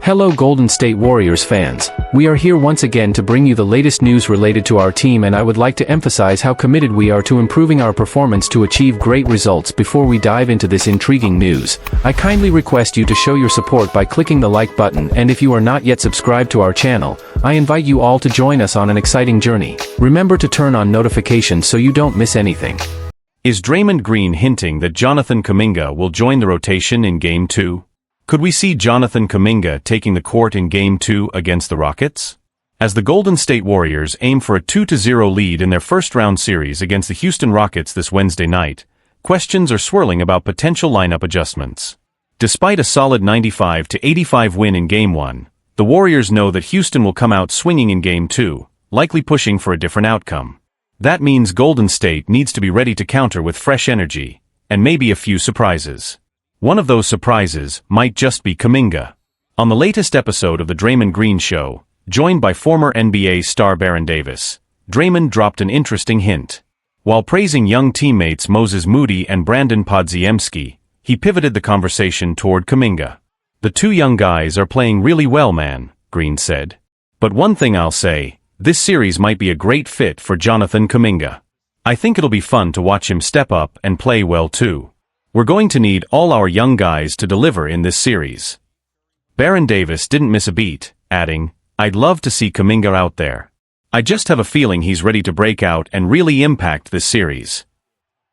Hello Golden State Warriors fans. We are here once again to bring you the latest news related to our team, and I would like to emphasize how committed we are to improving our performance to achieve great results. Before we dive into this intriguing news, I kindly request you to show your support by clicking the like button, and if you are not yet subscribed to our channel, I invite you all to join us on an exciting journey. Remember to turn on notifications so you don't miss anything. Is Draymond Green hinting that Jonathan Kuminga will join the rotation in Game 2? Could we see Jonathan Kuminga taking the court in Game 2 against the Rockets? As the Golden State Warriors aim for a 2-0 lead in their first-round series against the Houston Rockets this Wednesday night, questions are swirling about potential lineup adjustments. Despite a solid 95-85 win in Game 1, the Warriors know that Houston will come out swinging in Game 2, likely pushing for a different outcome. That means Golden State needs to be ready to counter with fresh energy, and maybe a few surprises. One of those surprises might just be Kuminga. On the latest episode of the Draymond Green Show, joined by former NBA star Baron Davis, Draymond dropped an interesting hint. While praising young teammates Moses Moody and Brandon Podziemski, he pivoted the conversation toward Kuminga. "The two young guys are playing really well, man," Green said. "But one thing I'll say, this series might be a great fit for Jonathan Kuminga. I think it'll be fun to watch him step up and play well too. We're going to need all our young guys to deliver in this series." Baron Davis didn't miss a beat, adding, "I'd love to see Kuminga out there. I just have a feeling he's ready to break out and really impact this series."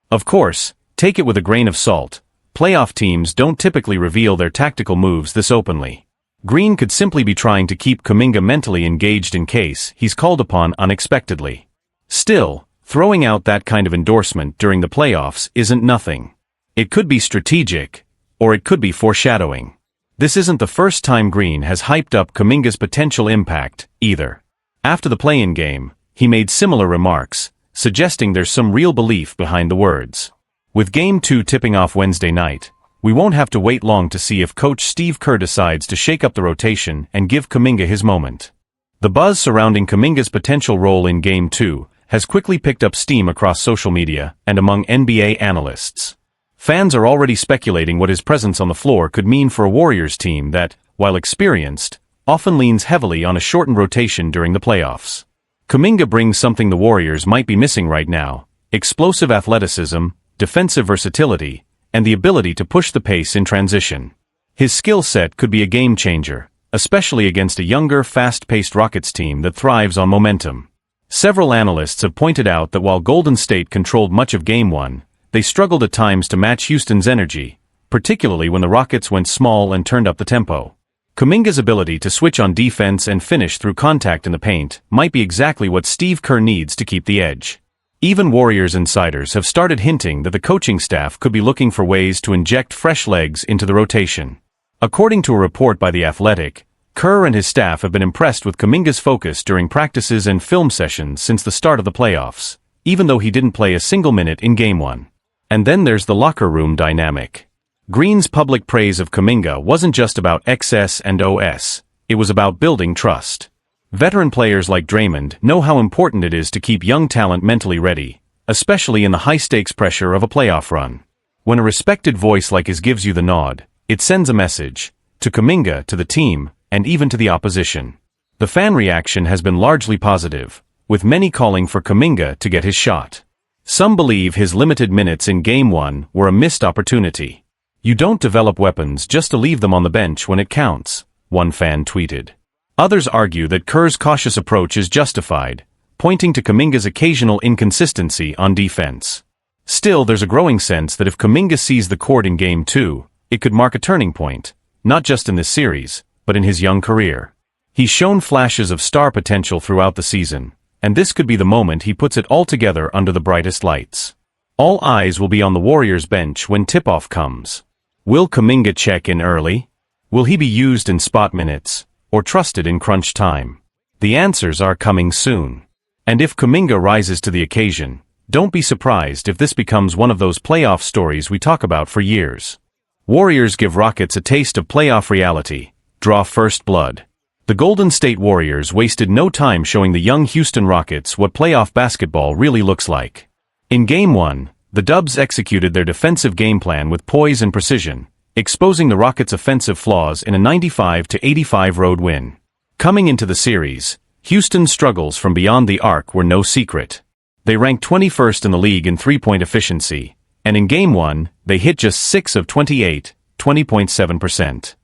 Of course, take it with a grain of salt. Playoff teams don't typically reveal their tactical moves this openly. Green could simply be trying to keep Kuminga mentally engaged in case he's called upon unexpectedly. Still, throwing out that kind of endorsement during the playoffs isn't nothing. It could be strategic, or it could be foreshadowing. This isn't the first time Green has hyped up Kuminga's potential impact, either. After the play-in game, he made similar remarks, suggesting there's some real belief behind the words. With Game 2 tipping off Wednesday night, we won't have to wait long to see if Coach Steve Kerr decides to shake up the rotation and give Kuminga his moment. The buzz surrounding Kuminga's potential role in Game 2 has quickly picked up steam across social media and among NBA analysts. Fans are already speculating what his presence on the floor could mean for a Warriors team that, while experienced, often leans heavily on a shortened rotation during the playoffs. Kuminga brings something the Warriors might be missing right now: explosive athleticism, defensive versatility, and the ability to push the pace in transition. His skill set could be a game-changer, especially against a younger, fast-paced Rockets team that thrives on momentum. Several analysts have pointed out that while Golden State controlled much of Game 1, they struggled at times to match Houston's energy, particularly when the Rockets went small and turned up the tempo. Kuminga's ability to switch on defense and finish through contact in the paint might be exactly what Steve Kerr needs to keep the edge. Even Warriors insiders have started hinting that the coaching staff could be looking for ways to inject fresh legs into the rotation. According to a report by The Athletic, Kerr and his staff have been impressed with Kuminga's focus during practices and film sessions since the start of the playoffs, even though he didn't play a single minute in Game 1. And then there's the locker room dynamic. Green's public praise of Kuminga wasn't just about XS and OS, it was about building trust. Veteran players like Draymond know how important it is to keep young talent mentally ready, especially in the high-stakes pressure of a playoff run. When a respected voice like his gives you the nod, it sends a message, to Kuminga, to the team, and even to the opposition. The fan reaction has been largely positive, with many calling for Kuminga to get his shot. Some believe his limited minutes in Game 1 were a missed opportunity. "You don't develop weapons just to leave them on the bench when it counts," one fan tweeted. Others argue that Kerr's cautious approach is justified, pointing to Kuminga's occasional inconsistency on defense. Still, there's a growing sense that if Kuminga sees the court in Game 2, it could mark a turning point, not just in this series, but in his young career. He's shown flashes of star potential throughout the season, and this could be the moment he puts it all together under the brightest lights. All eyes will be on the Warriors bench when tip-off comes. Will Kuminga check in early? Will he be used in spot minutes, or trusted in crunch time? The answers are coming soon. And if Kuminga rises to the occasion, don't be surprised if this becomes one of those playoff stories we talk about for years. Warriors give Rockets a taste of playoff reality, draw first blood. The Golden State Warriors wasted no time showing the young Houston Rockets what playoff basketball really looks like. In Game 1, the Dubs executed their defensive game plan with poise and precision, exposing the Rockets' offensive flaws in a 95-85 road win. Coming into the series, Houston's struggles from beyond the arc were no secret. They ranked 21st in the league in three-point efficiency, and in Game 1, they hit just 6 of 28, 20.7%.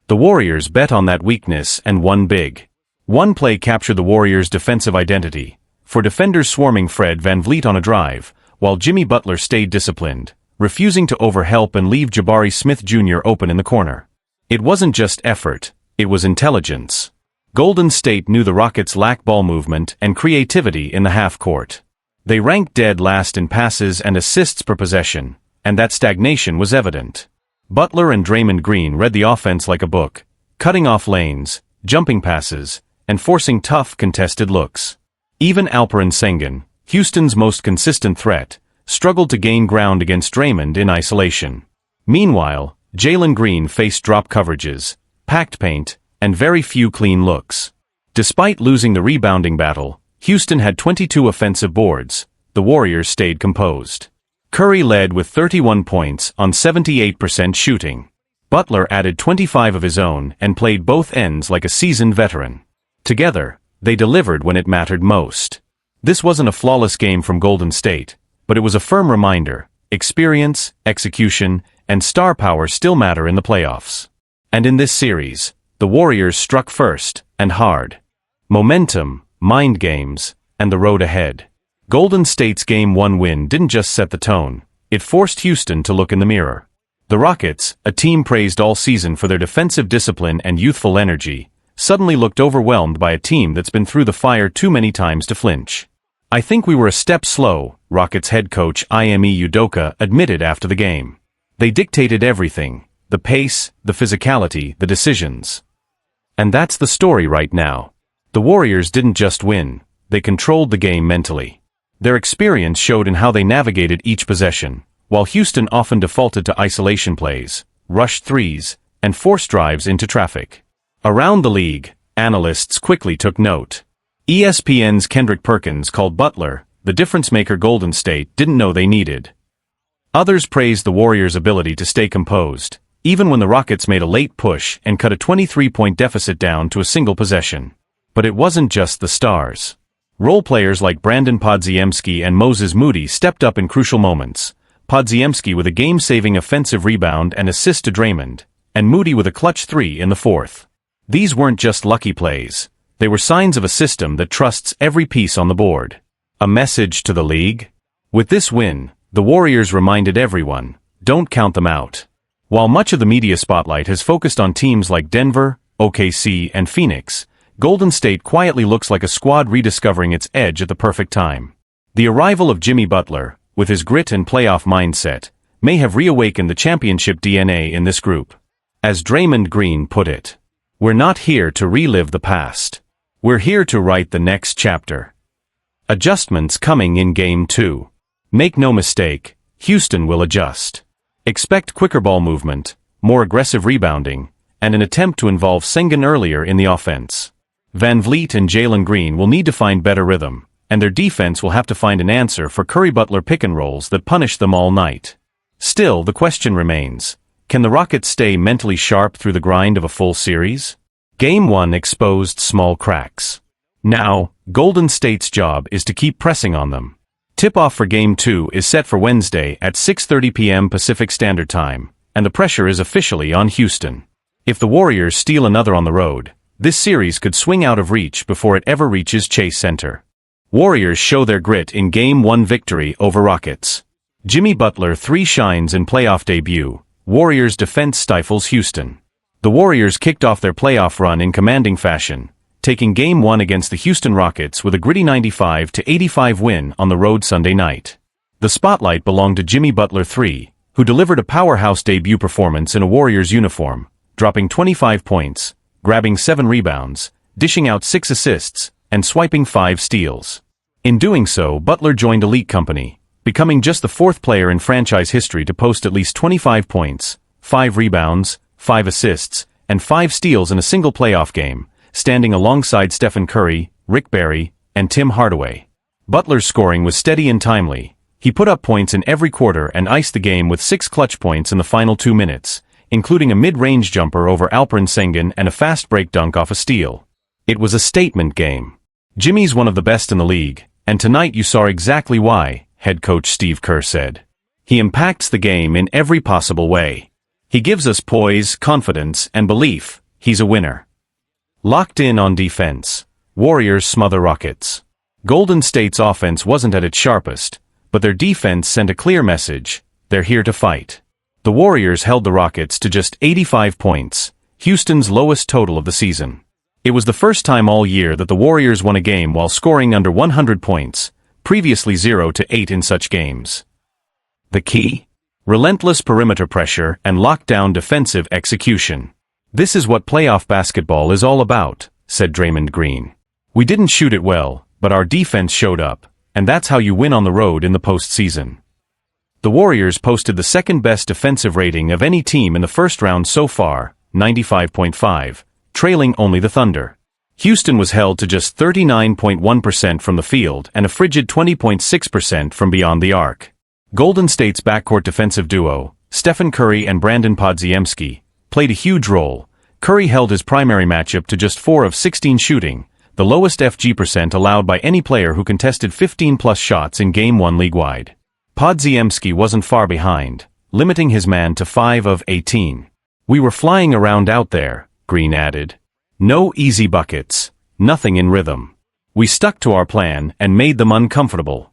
The Warriors bet on that weakness and won big. One play captured the Warriors' defensive identity, for defenders swarming Fred VanVleet on a drive, while Jimmy Butler stayed disciplined, refusing to overhelp and leave Jabari Smith Jr. open in the corner. It wasn't just effort, it was intelligence. Golden State knew the Rockets lacked ball movement and creativity in the half-court. They ranked dead last in passes and assists per possession, and that stagnation was evident. Butler and Draymond Green read the offense like a book, cutting off lanes, jumping passes, and forcing tough contested looks. Even Alperen Sengun, Houston's most consistent threat, struggled to gain ground against Draymond in isolation. Meanwhile, Jalen Green faced drop coverages, packed paint, and very few clean looks. Despite losing the rebounding battle, Houston had 22 offensive boards. The Warriors stayed composed. Curry led with 31 points on 78% shooting. Butler added 25 of his own and played both ends like a seasoned veteran. Together, they delivered when it mattered most. This wasn't a flawless game from Golden State, but it was a firm reminder: experience, execution, and star power still matter in the playoffs. And in this series, the Warriors struck first, and hard. Momentum, mind games, and the road ahead. Golden State's Game 1 win didn't just set the tone, it forced Houston to look in the mirror. The Rockets, a team praised all season for their defensive discipline and youthful energy, suddenly looked overwhelmed by a team that's been through the fire too many times to flinch. "I think we were a step slow," Rockets head coach Ime Udoka admitted after the game. "They dictated everything, the pace, the physicality, the decisions." And that's the story right now. The Warriors didn't just win, they controlled the game mentally. Their experience showed in how they navigated each possession, while Houston often defaulted to isolation plays, rushed threes, and forced drives into traffic. Around the league, analysts quickly took note. ESPN's Kendrick Perkins called Butler the difference-maker Golden State didn't know they needed. Others praised the Warriors' ability to stay composed, even when the Rockets made a late push and cut a 23-point deficit down to a single possession. But it wasn't just the stars. Role players like Brandon Podziemski and Moses Moody stepped up in crucial moments, Podziemski with a game-saving offensive rebound and assist to Draymond, and Moody with a clutch three in the fourth. These weren't just lucky plays, they were signs of a system that trusts every piece on the board. A message to the league? With this win, the Warriors reminded everyone, don't count them out. While much of the media spotlight has focused on teams like Denver, OKC, and Phoenix, Golden State quietly looks like a squad rediscovering its edge at the perfect time. The arrival of Jimmy Butler, with his grit and playoff mindset, may have reawakened the championship DNA in this group. As Draymond Green put it, "We're not here to relive the past. We're here to write the next chapter." Adjustments coming in Game 2. Make no mistake, Houston will adjust. Expect quicker ball movement, more aggressive rebounding, and an attempt to involve Sengun earlier in the offense. VanVleet and Jalen Green will need to find better rhythm, and their defense will have to find an answer for Curry-Butler pick-and-rolls that punish them all night. Still, the question remains, can the Rockets stay mentally sharp through the grind of a full series? Game 1 exposed small cracks. Now, Golden State's job is to keep pressing on them. Tip-off for Game 2 is set for Wednesday at 6:30 p.m. Pacific Standard Time, and the pressure is officially on Houston. If the Warriors steal another on the road, this series could swing out of reach before it ever reaches Chase Center. Warriors show their grit in Game 1 victory over Rockets. Jimmy Butler 3 shines in playoff debut. Warriors defense stifles Houston. The Warriors kicked off their playoff run in commanding fashion, taking Game 1 against the Houston Rockets with a gritty 95-85 win on the road Sunday night. The spotlight belonged to Jimmy Butler 3, who delivered a powerhouse debut performance in a Warriors uniform, dropping 25 points, grabbing 7 rebounds, dishing out 6 assists, and swiping 5 steals. In doing so, Butler joined elite company, becoming just the 4th player in franchise history to post at least 25 points, 5 rebounds, 5 assists, and 5 steals in a single playoff game, standing alongside Stephen Curry, Rick Barry, and Tim Hardaway. Butler's scoring was steady and timely. He put up points in every quarter and iced the game with 6 clutch points in the final 2 minutes, including a mid-range jumper over Alperen Sengun and a fast break dunk off a steal. It was a statement game. Jimmy's one of the best in the league, and tonight you saw exactly why, head coach Steve Kerr said. He impacts the game in every possible way. He gives us poise, confidence, and belief. He's a winner. Locked in on defense. Warriors smother Rockets. Golden State's offense wasn't at its sharpest, but their defense sent a clear message: they're here to fight. The Warriors held the Rockets to just 85 points, Houston's lowest total of the season. It was the first time all year that the Warriors won a game while scoring under 100 points, previously 0-8 in such games. The key? Relentless perimeter pressure and lockdown defensive execution. This is what playoff basketball is all about, said Draymond Green. We didn't shoot it well, but our defense showed up, and that's how you win on the road in the postseason. The Warriors posted the second-best defensive rating of any team in the first round so far, 95.5, trailing only the Thunder. Houston was held to just 39.1% from the field and a frigid 20.6% from beyond the arc. Golden State's backcourt defensive duo, Stephen Curry and Brandon Podziemski, played a huge role. Curry held his primary matchup to just 4 of 16 shooting, the lowest FG% allowed by any player who contested 15-plus shots in Game 1 league-wide. Podziemski wasn't far behind, limiting his man to 5 of 18. We were flying around out there, Green added. No easy buckets, nothing in rhythm. We stuck to our plan and made them uncomfortable.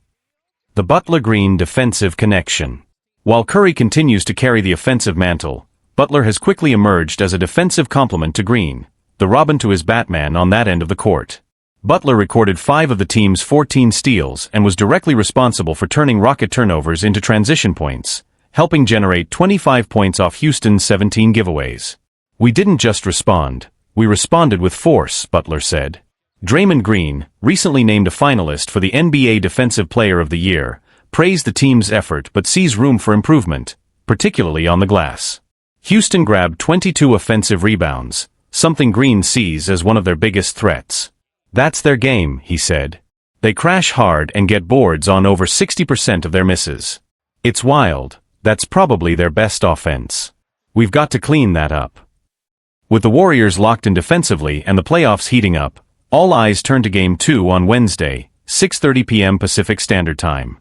The Butler-Green defensive connection. While Curry continues to carry the offensive mantle, Butler has quickly emerged as a defensive complement to Green, the Robin to his Batman on that end of the court. Butler recorded 5 of the team's 14 steals and was directly responsible for turning Rocket turnovers into transition points, helping generate 25 points off Houston's 17 giveaways. We didn't just respond, we responded with force, Butler said. Draymond Green, recently named a finalist for the NBA Defensive Player of the Year, praised the team's effort but sees room for improvement, particularly on the glass. Houston grabbed 22 offensive rebounds, something Green sees as one of their biggest threats. That's their game, he said. They crash hard and get boards on over 60% of their misses. It's wild, that's probably their best offense. We've got to clean that up. With the Warriors locked in defensively and the playoffs heating up, all eyes turn to Game 2 on Wednesday, 6:30 p.m. Pacific Standard Time.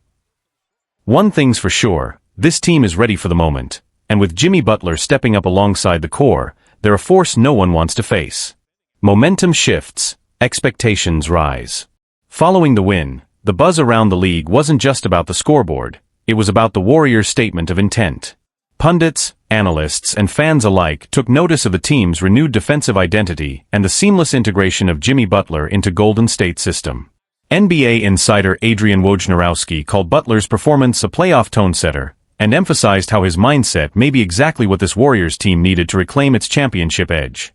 One thing's for sure, this team is ready for the moment, and with Jimmy Butler stepping up alongside the core, they're a force no one wants to face. Momentum shifts, expectations rise. Following the win, the buzz around the league wasn't just about the scoreboard, it was about the Warriors' statement of intent. Pundits, analysts, and fans alike took notice of the team's renewed defensive identity and the seamless integration of Jimmy Butler into Golden State's system. NBA insider Adrian Wojnarowski called Butler's performance a playoff tone-setter, and emphasized how his mindset may be exactly what this Warriors team needed to reclaim its championship edge.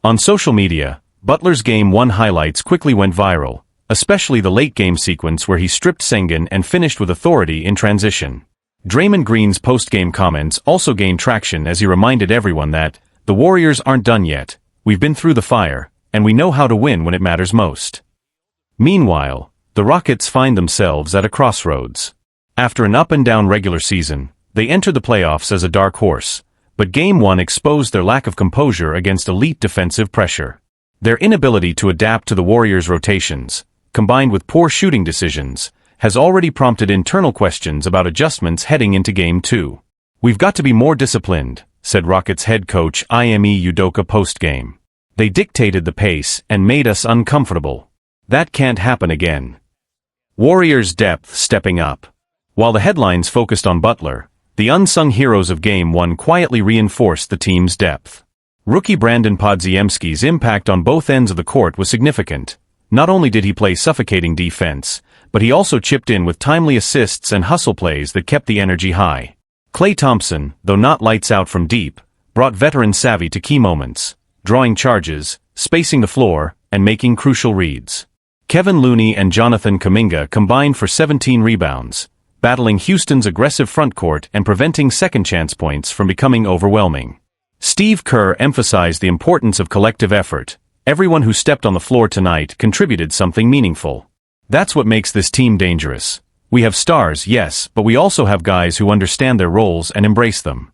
On social media, Butler's Game 1 highlights quickly went viral, especially the late-game sequence where he stripped Sengun and finished with authority in transition. Draymond Green's post-game comments also gained traction as he reminded everyone that, the Warriors aren't done yet, we've been through the fire, and we know how to win when it matters most. Meanwhile, the Rockets find themselves at a crossroads. After an up-and-down regular season, they entered the playoffs as a dark horse, but Game 1 exposed their lack of composure against elite defensive pressure. Their inability to adapt to the Warriors' rotations, combined with poor shooting decisions, has already prompted internal questions about adjustments heading into Game 2. We've got to be more disciplined, said Rockets head coach Ime Udoka post-game. They dictated the pace and made us uncomfortable. That can't happen again. Warriors' depth stepping up. While the headlines focused on Butler, the unsung heroes of Game 1 quietly reinforced the team's depth. Rookie Brandon Podziemski's impact on both ends of the court was significant. Not only did he play suffocating defense, but he also chipped in with timely assists and hustle plays that kept the energy high. Klay Thompson, though not lights out from deep, brought veteran savvy to key moments, drawing charges, spacing the floor, and making crucial reads. Kevin Looney and Jonathan Kuminga combined for 17 rebounds, battling Houston's aggressive frontcourt and preventing second-chance points from becoming overwhelming. Steve Kerr emphasized the importance of collective effort. Everyone who stepped on the floor tonight contributed something meaningful. That's what makes this team dangerous. We have stars, yes, but we also have guys who understand their roles and embrace them.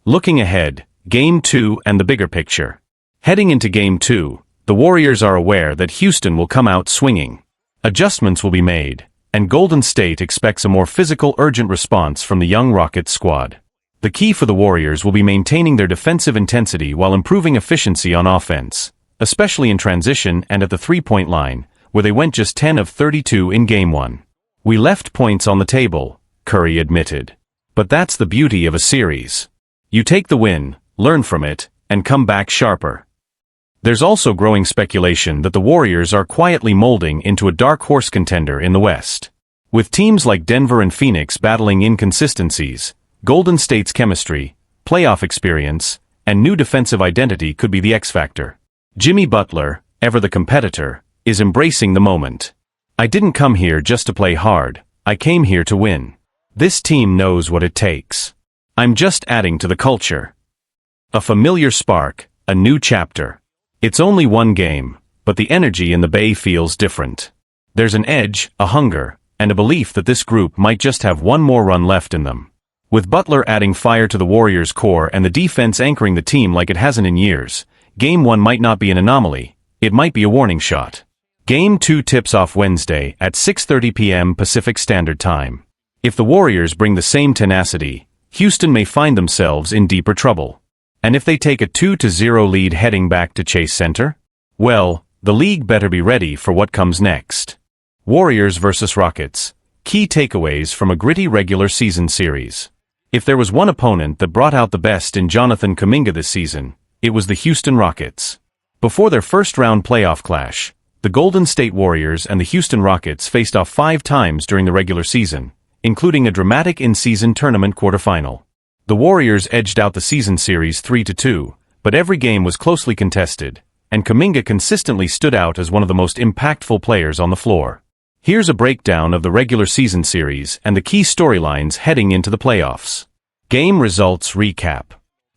Looking ahead, Game 2 and the bigger picture. Heading into Game 2, the Warriors are aware that Houston will come out swinging. Adjustments will be made, and Golden State expects a more physical, urgent response from the young Rockets squad. The key for the Warriors will be maintaining their defensive intensity while improving efficiency on offense, especially in transition and at the three-point line, where they went just 10 of 32 in Game 1. "We left points on the table," Curry admitted. "But that's the beauty of a series. You take the win, learn from it, and come back sharper." There's also growing speculation that the Warriors are quietly molding into a dark horse contender in the West. With teams like Denver and Phoenix battling inconsistencies, Golden State's chemistry, playoff experience, and new defensive identity could be the X factor. Jimmy Butler, ever the competitor, is embracing the moment. "I didn't come here just to play hard, I came here to win. This team knows what it takes. I'm just adding to the culture." A familiar spark, a new chapter. It's only one game, but the energy in the Bay feels different. There's an edge, a hunger, and a belief that this group might just have one more run left in them. With Butler adding fire to the Warriors' core and the defense anchoring the team like it hasn't in years, Game 1 might not be an anomaly, it might be a warning shot. Game 2 tips off Wednesday at 6:30 p.m. Pacific Standard Time. If the Warriors bring the same tenacity, Houston may find themselves in deeper trouble. And if they take a 2-0 lead heading back to Chase Center? Well, the league better be ready for what comes next. Warriors vs. Rockets. Key takeaways from a gritty regular season series. If there was one opponent that brought out the best in Jonathan Kuminga this season, it was the Houston Rockets. Before their first-round playoff clash, the Golden State Warriors and the Houston Rockets faced off 5 times during the regular season, including a dramatic in-season tournament quarterfinal. The Warriors edged out the season series 3-2, but every game was closely contested, and Kuminga consistently stood out as one of the most impactful players on the floor. Here's a breakdown of the regular season series and the key storylines heading into the playoffs. Game results recap.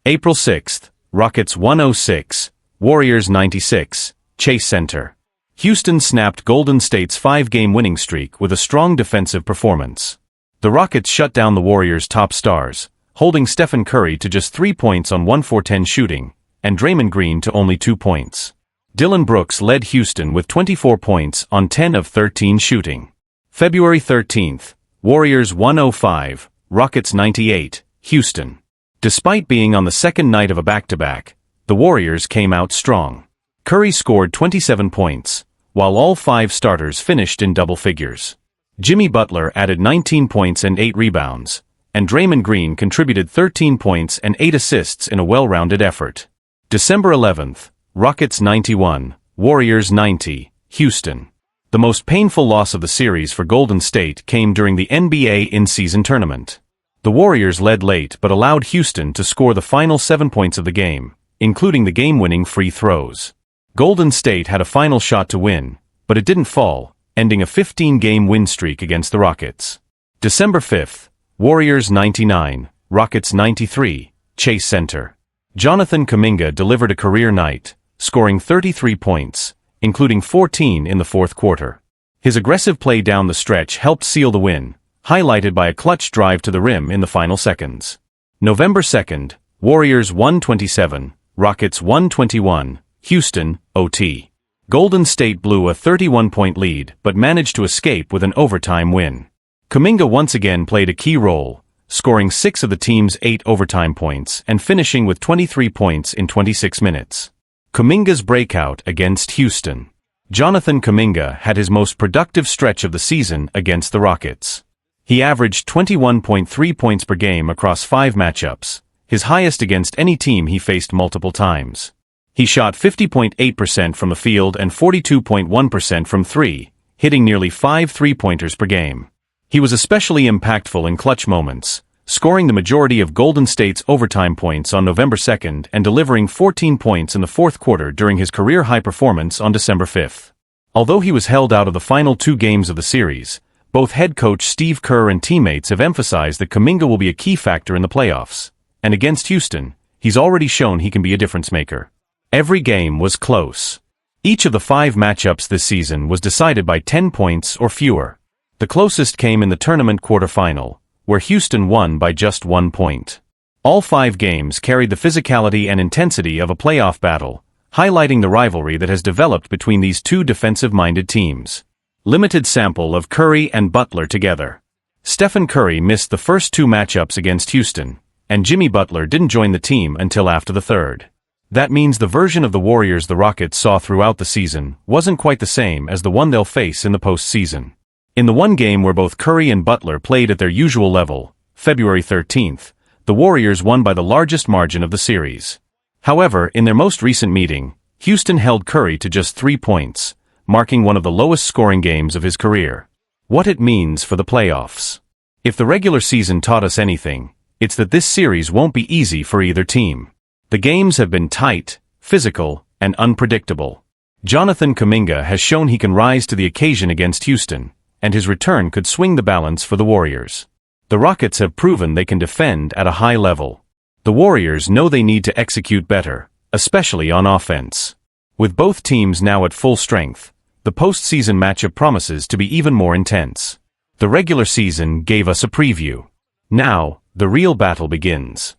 April 6th, Rockets 106, Warriors 96, Chase Center. Houston snapped Golden State's 5-game winning streak with a strong defensive performance. The Rockets shut down the Warriors' top stars, holding Stephen Curry to just 3 points on 1-for-10 shooting, and Draymond Green to only 2 points. Dillon Brooks led Houston with 24 points on 10 of 13 shooting. February 13th, Warriors 105, Rockets 98, Houston. Despite being on the second night of a back-to-back, the Warriors came out strong. Curry scored 27 points, while all 5 starters finished in double figures. Jimmy Butler added 19 points and 8 rebounds, and Draymond Green contributed 13 points and 8 assists in a well-rounded effort. December 11th, Rockets 91, Warriors 90, Houston. The most painful loss of the series for Golden State came during the NBA in-season tournament. The Warriors led late but allowed Houston to score the final 7 points of the game, including the game-winning free throws. Golden State had a final shot to win, but it didn't fall, ending a 15-game win streak against the Rockets. December 5th, Warriors 99, Rockets 93, Chase Center. Jonathan Kuminga delivered a career night, scoring 33 points, including 14 in the fourth quarter. His aggressive play down the stretch helped seal the win, highlighted by a clutch drive to the rim in the final seconds. November 2nd, Warriors 127, Rockets 121, Houston, OT. Golden State blew a 31-point lead but managed to escape with an overtime win. Kuminga once again played a key role, scoring 6 of the team's 8 overtime points and finishing with 23 points in 26 minutes. Kuminga's breakout against Houston. Jonathan Kuminga had his most productive stretch of the season against the Rockets. He averaged 21.3 points per game across 5 matchups, his highest against any team he faced multiple times. He shot 50.8% from the field and 42.1% from 3, hitting nearly 5 three-pointers per game. He was especially impactful in clutch moments, scoring the majority of Golden State's overtime points on November 2nd and delivering 14 points in the fourth quarter during his career-high performance on December 5th. Although he was held out of the final 2 games of the series, both head coach Steve Kerr and teammates have emphasized that Kuminga will be a key factor in the playoffs, and against Houston, he's already shown he can be a difference-maker. Every game was close. Each of the 5 matchups this season was decided by 10 points or fewer. The closest came in the tournament quarterfinal, where Houston won by just 1 point. All 5 games carried the physicality and intensity of a playoff battle, highlighting the rivalry that has developed between these two defensive-minded teams. Limited sample of Curry and Butler together. Stephen Curry missed the first 2 matchups against Houston, and Jimmy Butler didn't join the team until after the third. That means the version of the Warriors the Rockets saw throughout the season wasn't quite the same as the one they'll face in the postseason. In the one game where both Curry and Butler played at their usual level, February 13th, the Warriors won by the largest margin of the series. However, in their most recent meeting, Houston held Curry to just 3 points, marking one of the lowest scoring games of his career. What it means for the playoffs. If the regular season taught us anything, it's that this series won't be easy for either team. The games have been tight, physical, and unpredictable. Jonathan Kuminga has shown he can rise to the occasion against Houston, and his return could swing the balance for the Warriors. The Rockets have proven they can defend at a high level. The Warriors know they need to execute better, especially on offense. With both teams now at full strength, the postseason matchup promises to be even more intense. The regular season gave us a preview. Now, the real battle begins.